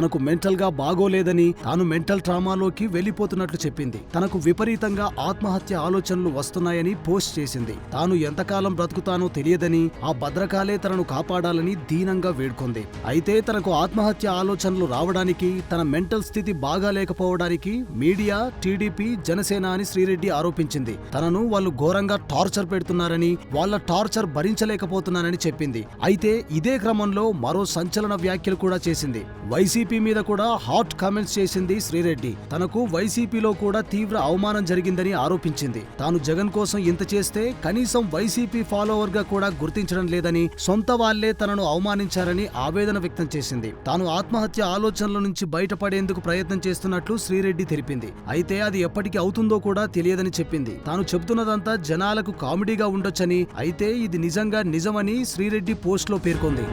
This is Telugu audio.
తనకు మెంటల్ గా బాగోలేదని, తాను మెంటల్ ట్రామాలోకి వెళ్లిపోతున్నట్లు చెప్పింది. తనకు విపరీతంగా ఆత్మహత్య ఆలోచనలు వస్తున్నాయని పోస్ట్ చేసింది. తాను ఎంతకాలం బ్రతుకుతానో తెలియదని, ఆ భద్రకాలే తనను కాపాడాలని దీనంగా వేడుకొంది. అయితే తనకు ఆత్మహత్య ఆలోచనలు రావడానికి, తన మెంటల్ స్థితి బాగాలేకపోవడానికి మీడియా, టీడీపీ, జనసేన అని శ్రీరెడ్డి ఆరోపించింది. తనను వాళ్ళు ఘోరంగా టార్చర్ పెడుతున్నారని, వాళ్ళ టార్చర్ భరించలేకపోతున్నానని చెప్పింది. అయితే ఇదే క్రమంలో మరో సంచలన వ్యాఖ్యలు కూడా చేసింది. వైసీపీ మీద కూడా హాట్ కామెంట్స్ చేసింది శ్రీరెడ్డి. తనకు వైసీపీలో కూడా తీవ్ర అవమానం జరిగిందని ఆరోపించింది. తాను జగన్ కోసం ఇంత చేస్తే కనీసం వైసీపీ ఫాలోవర్ గా కూడా గుర్తించడం లేదని, సొంత వాళ్లే తనను అవమానించారని ఆవేదన వ్యక్తం చేసింది. తాను ఆత్మహత్య ఆలోచనల నుంచి బయటపడేందుకు ప్రయత్నం చేస్తున్నట్లు శ్రీరెడ్డి తెలిపింది. అయితే అది ఎప్పటికి అవుతుందో కూడా తెలియదని చెప్పింది. తాను చెబుతున్నదంతా జనాలకు కామెడీగా ఉండొచ్చని, అయితే ఇది నిజంగా నిజమని శ్రీరెడ్డి పోస్ట్లో పేర్కొంది.